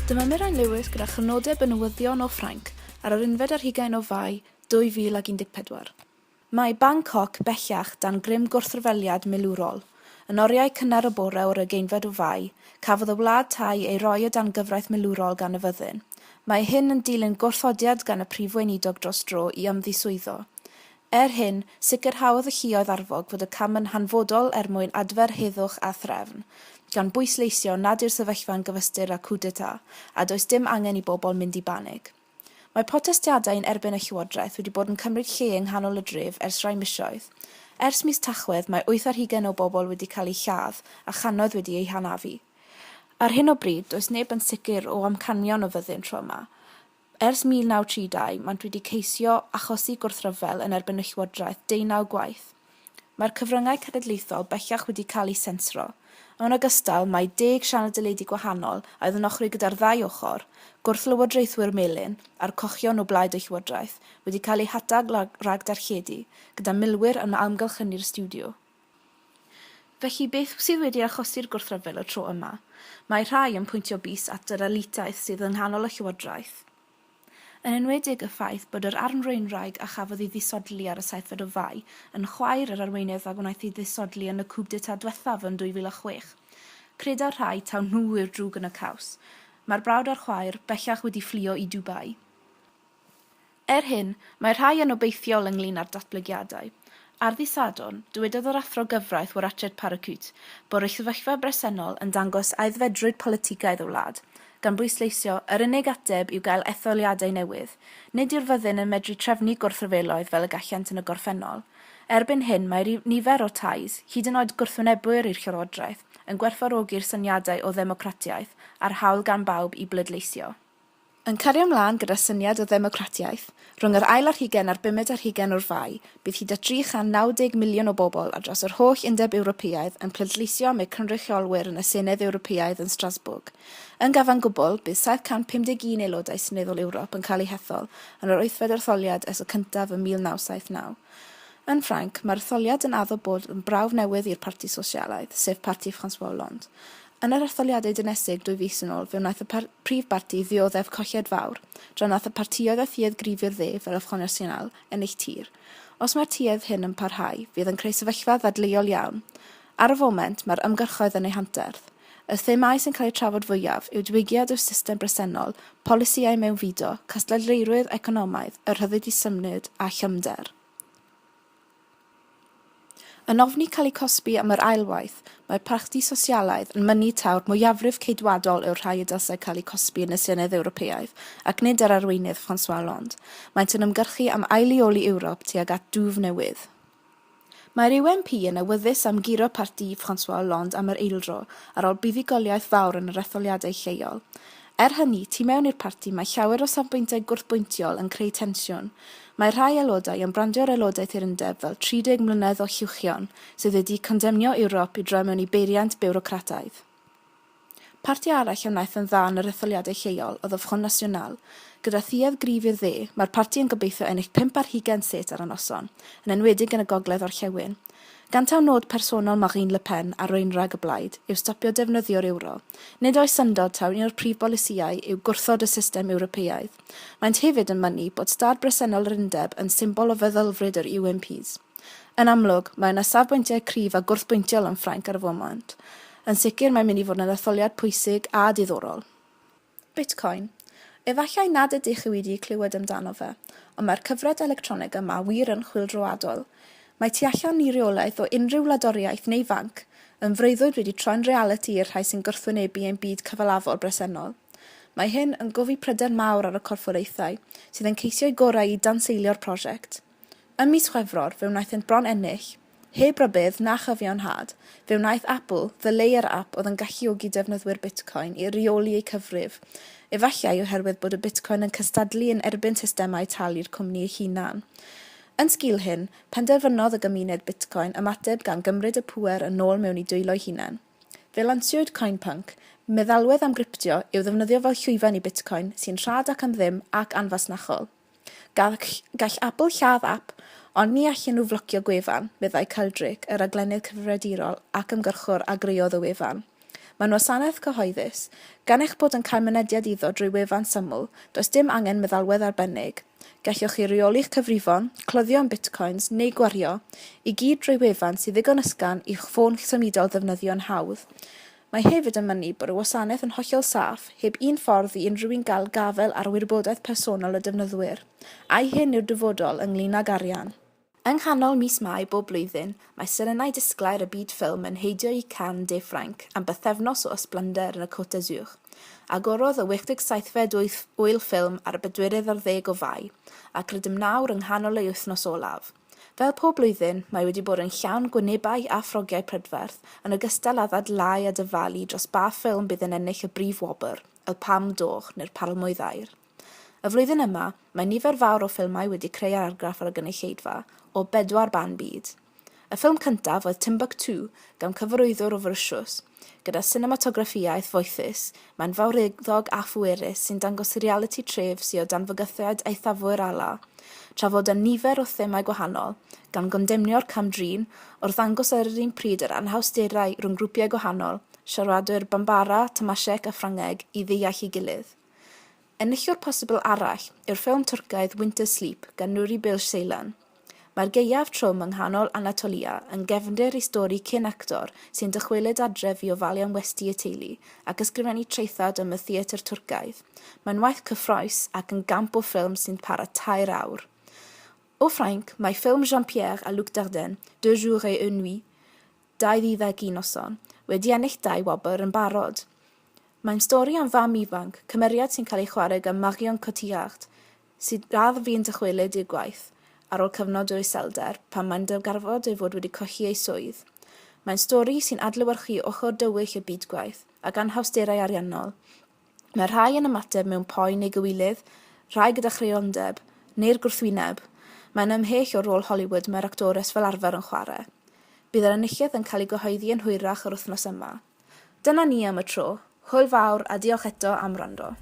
Dyma Mirain Lewis gyda chrynodeb y Newyddion o Ffrainc ar yr 11 o Fai 2014. Mae Bangkok bellach dan grym gwrthryfeliad milwrol. Yn oriau cynnar y bore o'r ugeinfed o Fai, cafodd y wlad thai ei roi o dan gyfraith milwrol gan y fyddin. Mae hyn yn dilyn gwrthodiad gan y prif weinidog dros dro i ymddiswyddo. Hyn, sicrhaodd y lluoedd arfog fod y cam yn hanfodol mwyn adfer heddwch a threfn, gan bwysleisio nad yw'r sefyllfa'n gyfystyr â coup d'etat, a does dim angen i bobl mynd i banig. Mae protestiadau yn erbyn y llywodraeth wedi bod yn cymryd lle yng nghanol y dref ers rai misoedd. Ers mis Tachwedd, mae 8 o bobl wedi cael eu lladd a chanoedd wedi eu hanafu. Ar hyn o bryd, does neb yn sicr o amcanion o fyddin tro yma. Ers 1932, maent wedi ceisio achosi gwrthryfel yn erbyn y llywodraeth 19 gwaith. Mae'r cyfryngau cenedlaethol bellach wedi cael eu sensro. Yn ogystal, mae 10 sianel deledu gwahanol a oedd yn ochri gyda'r ddau ochr, gwrthlywodraethwyr melyn a'r cochion o blaid y llywodraeth wedi cael eu hadag rhag darlledu, gyda milwyr yn amgylchynu'r stiwdio. Felly beth sydd wedi achosi'r gwrthryfel y tro yma? Mae rhai yn pwyntio bys at yr elitaeth sydd yng nghanol y llywodraeth. Yn enwedig y ffaith bod yr armrwynwraig a chafodd ei ddisodli ar y 7 o Fai yn chwaer yr arweinydd a gwnaeth ei ddisodli yn y coup d'etat diwethaf yn 2006. Credo'r rhai taw nhw yw'r drwg yn y caws. Mae'r brawd a'r chwaer bellach wedi fflio i Dubai. Hyn, mae rhai yn obeithiol ynglyn â'r datblygiadau. Ar ddisadon, dywedodd yr athro gyfraith Richard Paracut bod y sefyllfa bresennol yn dangos aeddfedrwydd politigaidd y wlad, gan bwysleisio yr unig ateb i'w gael etholiadau newydd. Nid yw'r fyddin yn medru trefnu gwrthryfeloedd fel y gallant yn y gorffennol. Erbyn hyn, mae nifer o tais, hyd yn oed gwrthwynebwyr i'r llywodraeth, yn gwerthfawrogi'r syniadau o ddemocratiaeth a'r hawl gan bawb i bleidleisio. Yn cario ymlaen gyda syniad o ddemocratiaeth, rhwng yr ail ar 5 o'r Fai, bydd hyd at 390 miliwn o bobl a dros yr holl undeb Ewropeaidd yn pleidleisio am eu cynrychiolwyr yn y Senedd Ewropeaidd yn Strasbourg. Yn gyfan gwbl, bydd 751 aelodau Seneddol Ewrop yn cael eu hethol yn yr 8fed artholiad ers y cyntaf yn 1979. Yn Ffrainc, mae'r artholiad yn addo bod yn brawf newydd i'r Parti Sosialaidd, sef Parti François Hollande. Yn yr artholiadau dynesig 2 fis yn ôl, fe wnaeth y prif barti ddioddef colliad fawr, dra wnaeth y partioedd a thuedd grifio'r dde fel y Front National ennill tir. Os mae'r tuedd hyn yn parhau, fydd yn creu sefyllfa ddadleuol iawn. Ar y foment, mae'r ymgyrchoedd yn eu hanterth. Y themau sy'n cael eu trafod fwyaf yw diwygiad o'r system bresennol, polisïau mewnfudo, cystadleirwydd economaidd, yr rhyddid i symud a chymder. Yn ofni cael ei cosbi am yr ailwaith, mae'r Parti Sosialaidd yn mynnu tawr mwyafrif ceidwadol yw'r rhai y dylsau cael ei cosbi yn y Senedd Ewropeaidd, ac nid yr arweinydd François Hollande. Maent yn ymgyrchu am aileoli Ewrop tuag at dwf newydd. Mae'r UMP yn awyddus am giro Parti François Hollande am yr eildro ar ôl buddugoliaeth fawr yn yr etholiadau lleol. Hynny, tu mewn i'r parti mae llawer o safbwyntau gwrthbwyntiol yn creu tensiwn. Mae rhai aelodau yn brandio'r aelodaeth i'r undeb fel 30 mlynedd o llwchion sydd wedi condemnio Ewrop i droi mewn i beiriant bewrocrataidd. Parti arall a wnaeth yn dda yn yr etholiadau lleol oedd y Front National. Gyda thuedd grif i'r dde, mae'r parti yn gobeithio ennill 5 ar 20 set ar y noson, yn enwedig yn y gogledd orllewin. Gan taw nod personol Marine Le Pen a rwynrag y blaid yw stopio defnyddio'r euro. Nid oes syndod taw un o'r prif bolisiau yw gwrthod y system Ewropeaidd. Maent hefyd yn mynnu bod stad bresennol yr undeb yn symbol o feddylfryd yr UMPs. Yn amlwg, mae yna safbwyntiau cryf a gwrthbwyntiol yn Ffrainc ar y foment. Yn sicr mae'n mynd i fod yn etholiad pwysig a diddorol. Bitcoin. Efallai nad ydych chi wedi clywed amdano fe, ond mae'r cyfred electronig yma wir yn chwyldroadol. Mae tu allan i reolaeth o unrhyw wladoriaeth neu fanc yn freuddwyd wedi troi'n realiti i'r rhai sy'n gwrthwynebu ein byd cyfalafol bresennol. Mae hyn yn gofi pryder mawr ar y corfforaethau sydd yn ceisio i gorau i danseilio'r prosiect. Ym mis Chwefror, fe wnaeth yn bron ennill. Heb rybydd na chyfiawnhad, fe wnaeth Apple ddyleu'r app oedd yn galluogi defnyddwyr Bitcoin i reoli eu cyfrif. Efallai oherwydd bod y Bitcoin yn cystadlu yn erbyn systemau talu'r cwmni eu hunan. Yn sgil hyn, penderfynodd y gymuned Bitcoin ymateb gan gymryd y pŵer yn ôl mewn i dwylo hunain. Fe lansiwyd CoinPunk, meddalwedd am griptio yw ddefnyddio fel llwyfan i Bitcoin sy'n rhad ac am ddim ac anfasnachol. Gall Apple lladd app, ond ni allan nhw flocio gwefan, meddai Caldric, yr aglenydd cyfrifiadurol ac ymgyrchwr a greodd y wefan. Mae'n wasanaeth cyhoeddus. Gan eich bod yn cael mynediad iddo drwy wefan syml, does dim angen meddalwedd arbennig. Gallwch chi reoli'ch cyfrifon, cloddio am bitcoins neu gwario, i gyd drwy wefan sydd ddigon ysgan i'ch ffôn symudol ddefnyddio'n hawdd. Mae hefyd yn mynnu bod y wasanaeth yn hollol saff, heb un ffordd i unrhyw un gael gafel ar wybodaeth personol y defnyddwyr, a'i hyn yw'r dyfodol ynglŷn ag arian. Yng nghanol mis Mai bob blwyddyn, mae serenau disglair y byd ffilm yn heidio i Cannes de Ffrainc am bythefnos o ysblander yn y Côte d'Azur. Agorodd y 67fed wyl ffilm ar y 14 o Fai, ac rydym nawr yng nghanol ei wythnos olaf. Fel pob blwyddyn, mae wedi bod yn llawn gwynebau a phrogiau prydferth, yn ogystal â ddadlau a dyfalu dros ba ffilm bydd yn ennill y brif wobr, y Palm d'Or neu'r Palmwydd Aur. Y flwyddyn yma, mae nifer fawr o ffilmau wedi creu argraff ar y gynulleidfa, o 4 ban byd. Y ffilm cyntaf oedd Timbuktu, gan cyfarwyddwr o Frwsiws, gyda cinematograffiaeth foethus, mae'n fawreddog a phwerus sy'n dangos reality tref sydd o dan fygythiad eithafwyr ala, tra fod yn nifer o themau gwahanol, gan gondemnio'r camdrin, o'r ddangos ar yr un pryd yr anhawsterau rhwng grwpiau gwahanol, siaradwyr Bambara, Tamashek a Ffrangeg i ddeall ei gilydd. Enillwr posibl arall yw'r ffilm Twrcaidd Winter Sleep gan Nuri Bilge Ceylan. Mae'r gaeaf trwm yng nghanol Anatolia yn gefndir i stori cyn-actor sy'n dychwelyd adref i ofalu am westi y teulu ac ysgrifennu traethawd am y theatr Twrcaidd. Mae'n waith cyffroes ac yn gamp o ffilm sy'n para 2 awr. O Ffrainc, mae ffilm Jean-Pierre a Luc Dardenne, 2 jours et 1 nuit, 21 noson, wedi ennill 2 wobr yn barod. Mae'n stori am fam ifanc, cymeriad sy'n cael ei chwarae gan Marion Cotillard, sydd radd fi'n dychwelyd i'r gwaith, ar ôl cyfnod o iselder pan mae'n dygarfod ei fod wedi colli ei swydd. Mae'n stori sy'n adlewyrchu ochr dywyll y byd gwaith, ac anhawsterau ariannol. Mae rhai yn ymateb mewn poen neu gywilydd, rhai gyda chrynodeb, neu'r gwrthwyneb. Mae'n ymhell o rôl Hollywood mae'r actores fel arfer yn chwarae. Bydd yr enillydd yn cael ei gyhoeddi yn hwyrach yr wythnos yma. Dyna ni am y tro. Hwyl fawr a diolch eto am wrando.